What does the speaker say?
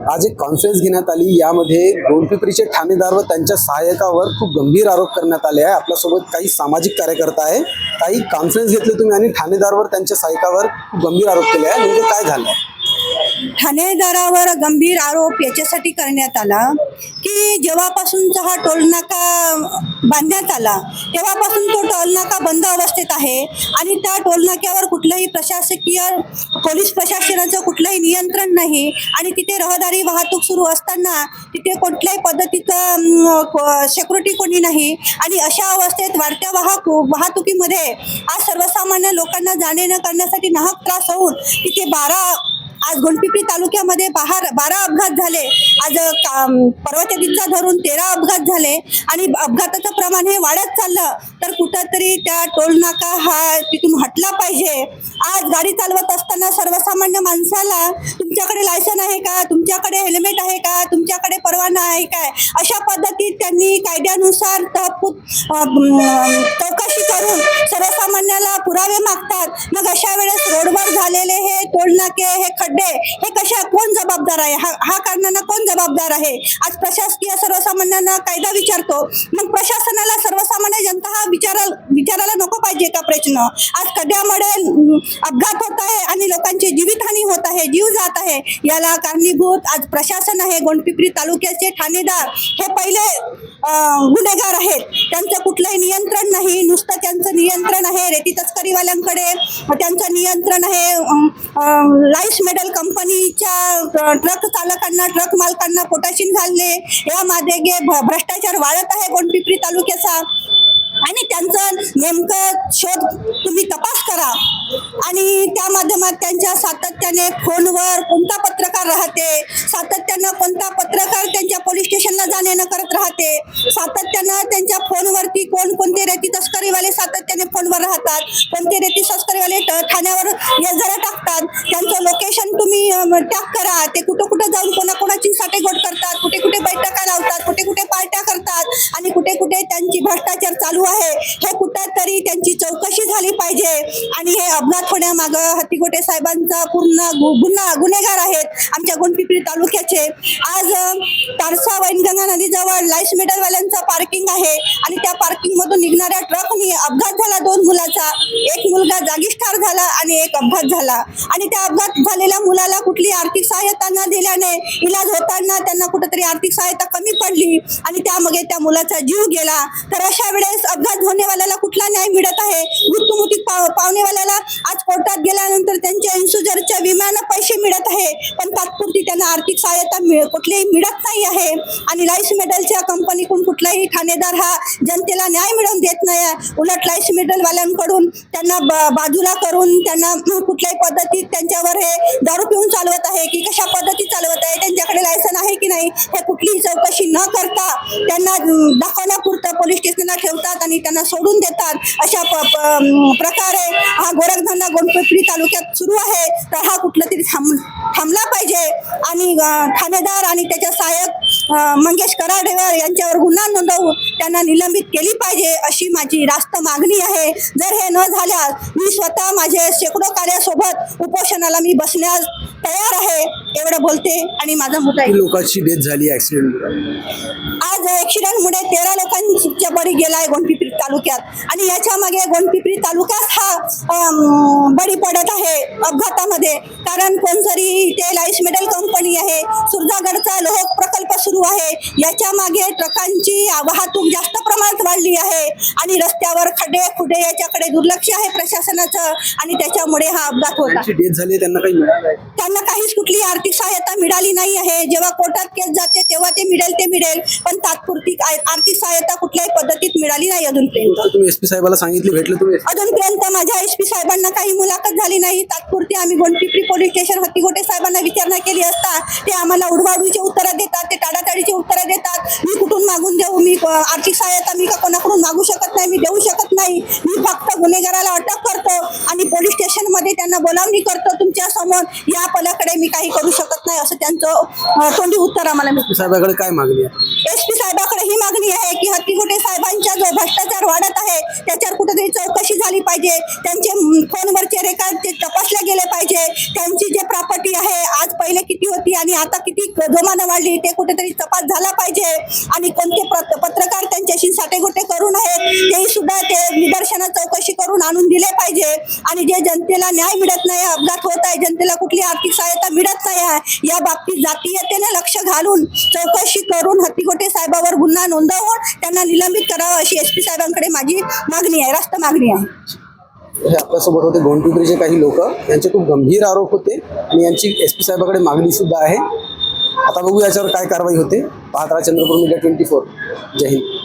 आज एक कॉन्फरन्स घेण्यात आली। यामध्ये गोंडपिंपरीचे ठाणेदार व त्यांच्या सहाय्यकावर खूप गंभीर आरोप करण्यात आले आहे। आपल्यासोबत काही सामाजिक कार्यकर्ता आहे। काही कॉन्फरन्स घेतली तुम्ही आणि ठाणेदारवर त्यांच्या सहाय्यकावर खूप गंभीर आरोप केले आहे, म्हणजे काय झालं? ठाणेदारावर गंभीर आरोप याच्यासाठी करण्यात आला की जेव्हापासूनचा हा टोलनाका बांधण्यात आला तेव्हापासून तो टोलनाका बंद अवस्थेत आहे आणि त्या टोलनाक्यावर कुठलंही प्रशासकीय पोलीस प्रशासनाचं कुठलंही नियंत्रण नाही आणि तिथे रहदारी वाहतूक सुरू असताना तिथे कुठल्याही पद्धतीचं सिक्युरिटी कोणी नाही आणि अशा अवस्थेत वाढत्या वाहतुकीमध्ये आज सर्वसामान्य लोकांना जाणे न करण्यासाठी नाहक त्रास होऊन तिथे आज गोंडपिंपरी तालुक्यामध्ये 12 अपघात झाले। आज पर्वतदिचा धरून 13 अपघात झाले आणि अपघाताचं प्रमाण हे वाढत चाललं तर कुठंतरी त्या टोलनाका हा तिथून हटला पाहिजे। आज गाडी चालवत असताना सर्वसामान्य माणसाला तुमच्याकडे लायसन आहे का, तुमच्याकडे हेल्मेट आहे का, तुमच्याकडे परवाना आहे काय, अशा पद्धतीत त्यांनी कायद्यानुसार चौकशी करून सर्वसामान्याला पुरावे मागतात। मग अशा वेळेस रोडवर झालेले हे टोलनाके, हे खड्डे, हे कोण जबाबदार आहे? हा कारणांना कोण जबाबदार आहे? आज प्रशासकीय सर्वसामान्यांना कायदा विचारतो, मग प्रशासनाला सर्वसामान्य जनता हा विचारायला नको पाहिजे का प्रश्न? आज खड्ड्यामुळे अपघात होत आहे आणि लोकांची जीवितहानी होत आहे, जीव जात आहे, याला कारणीभूत आज प्रशासन आहे। गोंडपिंपरी तालुक्याचे ठाणेदार हे पहिले गुन्हेगार आहेत, त्यांचं कुठलंही नियंत्रण नाही। नुसतं त्यांचं नियंत्रण आहे रेती तस्करीवाल्यांकडे, त्यांचं नियंत्रण आहे लाईस मेडल कंपनीच्या ट्रक चालकांना, ट्रक मालकांना पोटाशीन घालणे, यामध्ये भ्रष्टाचार वाढत आहे गोंडपिंपरी तालुक्याचा आणि त्यांचं नेमकं शोध तुम्ही तपास करा। आणि त्या माध्यमात त्यांच्या सातत्याने फोनवर कोणता पत्रकार राहते, सातत्यानं कोणता पत्रकार त्यांच्या पोलीस स्टेशनला जाणे न करत राहते, सातत्यानं त्यांच्या फोनवरती कोणते रेती तस्करीवाले सातत्याने फोनवर राहतात, कोणते रेती तस्करीवाले ठाण्यावर जरा टाकतात, त्यांचं लोकेशन तुम्ही टॅग करा। ते कुठं जाऊन कोणाकोणाची साठेगोट करतात, कुठे बैठका लावतात, कुठे पार्ट्या करतात आणि कुठे त्यांची भ्रष्टाचार चालू आहे, हे कुठंतरी त्यांची चौकशी झाली पाहिजे। आणि हे अपघात होण्यामागं हत्तीगोटे साहेबांचा पूर्ण गुन्हेगार आहेत आमच्या गोंडपिंपरी तालुक्याचे। आज तारसा वैनगंगा नदीजवळ लाईस मेडलवाल्यांचं पार्किंग आहे आणि त्या पार्किंगमधून निघणाऱ्या ट्रकनी अपघात झाला 2 मुलाचा, एक मुलगा जागीच ठार झाला आणि एक अपघात झाला आणि त्या अपघात झालेल्या मुलाला कुठली आर्थिक सहायता न दिल्याने इलाज होताना त्यांना कुठेतरी आर्थिक सहायता कमी पडली आणि त्यामुळे त्या मुलाचा जीव गेला। तर अशा वेळेस अपघात होण्यावाल्याला कुठला न्याय मिळत आहे? मृत्यूमुखी पावणेवाल्याला आज कोर्टात गेल्यानंतर त्यांच्या इन्शुरन्सच्या विम्यानं पैसे मिळत आहे, पण तात्पुरती त्यांना आर्थिक सहायता कुठलीही मिळत नाही आहे आणि लाईस मेडलच्या कंपनीकडून कुठलाही ठाणेदार हा जनतेला न्याय मिळवून देत नाही। उलट लाईस मेडलवाल्यांकडून त्यांना बाजूला करून त्यांना कुठल्याही पद्धतीत त्यांच्यावर हे दारू पिऊन चालवत आहे की कशा पद्धतीत चालवत आहे, त्यांच्याकडे लायसन आहे की नाही, हे कुठलीही चौकशी न करता त्यांना दाखवण्यापुरतं पोलीस स्टेशनला ठेवतात आणि त्यांना सोडून देतात। अशा प्रकारे हा गोरखधंदा गोंडपिंपरी तालुक्यात सुरू आहे, तर हा कुठला तरी थांबला पाहिजे आणि ठाणेदार आणि त्याच्या सहाय्यक मंगेश कराडेवर यांच्यावर गुन्हा नोंदवून त्यांना निलंबित केली पाहिजे, अशी माझी रास्त मागणी आहे। जर हे न झाल्यास मी स्वतः माझे शेकडो कार्यासोबत उपोषणाला मी बसण्यास तयार आहे, एवढं बोलते आणि माझा मुद्दा आहे। लोकांची डेथ झाली ऍक्सिडेंट, आज ऍक्सिडेंटमुळे 13 लोकांच्या बळी गेलाय गोंडपिंपरी तालुक्यात आणि याच्या मागे गोंडपिंपरी तालुक्यात हा बळी पडत आहे अपघातामध्ये। कारण कोणतरी ते लाईस मेडल कंपनी आहे, सुरजागडचा लोह प्रकल्प सुरू आहे, याच्या मागे ट्रकांची वाहतूक जास्त प्रमाणात वाढली आहे आणि रस्त्यावर खड्डे खुडे याच्याकडे दुर्लक्ष आहे प्रशासनाचं आणि त्याच्यामुळे हा अपघात होता। डेथ झाली, त्यांना काहीच कुठली आर्थिक सहायता मिळाली नाही आहे। जेव्हा कोर्टात केस जाते तेव्हा ते मिळेल, पण तात्पुरती आर्थिक सहायता कुठल्याही पद्धतीत मिळाली नाही अजूनपर्यंत। तुम्ही एसपी साहेबाला सांगितले, भेटले तुम्ही? अजूनपर्यंत माझ्या एसपी साहेबांना काही मुलाखत झाली नाही। तात्पुरती आम्ही गोंडपिंपरी पोलीस स्टेशन हत्तीगोटे साहेबांना विचारणा केली असता ते आम्हाला उडवाउडवीची उत्तरं देतात, ते टाळाटाळीची उत्तरं देतात। मी कुठून मागून देऊ? मी आर्थिक सहायता मी कोणाकडून मागू शकत नाही, मी देऊ शकत नाही। मी फक्त गुन्हेगाराला अटक करतो आणि पोलीस स्टेशनमध्ये त्यांना बोलावणी करतो तुमच्या समोर, या पलाकडे मी काही करू शकत नाही। नाही असं त्यांचं तोंडी उत्तर आम्हाला मिळतं. साहेबाकडे काय मागणी आहे? SP साहेबाकडे ही मागणी आहे की हत्तीगुटे साहेबांचा जो भ्रष्टाचार वाढत आहे त्याच्यावर कुठेतरी चौकशी झाली पाहिजे. त्यांचे फोनवरचे रेकॉर्ड ते तपासले गेले पाहिजे. त्यांची जे प्रॉपर्टी आहे आज पहिले किती होती आणि आता किती जोमानं वाढली ते कुठेतरी तपास झाला पाहिजे. आणि कोणते पत्रकार त्यांच्याशी साटेगोटे करून आहेत तेही सुद्धा ते निदर्शनात चौकशी करून आणून दिले पाहिजे. आणि जे जनतेला न्याय मिळत नाही, अपघात होत आहे, जनतेला कुठली आर्थिक सहायता मिळत नाही आहे, या बाबतीत जातीयतेने लक्ष घालून चौकशी करून हत्तीगोटे साहेबावर गुन्हा नोंदवून त्यांना निलंबित करावं अशी SP साहेबांकडे माझी मागणी आहे, रास्त मागणी आहे. हे आपल्यासोबत होते गोंडपिंपरीचे काही लोक, यांचे खूप गंभीर आरोप होते आणि यांची SP साहेबाकडे मागणी सुद्धा आहे. आता बघू याच्यावर काय कारवाई होते. पाहत राहा चंद्रपूर मीडिया 24. जय हिंद.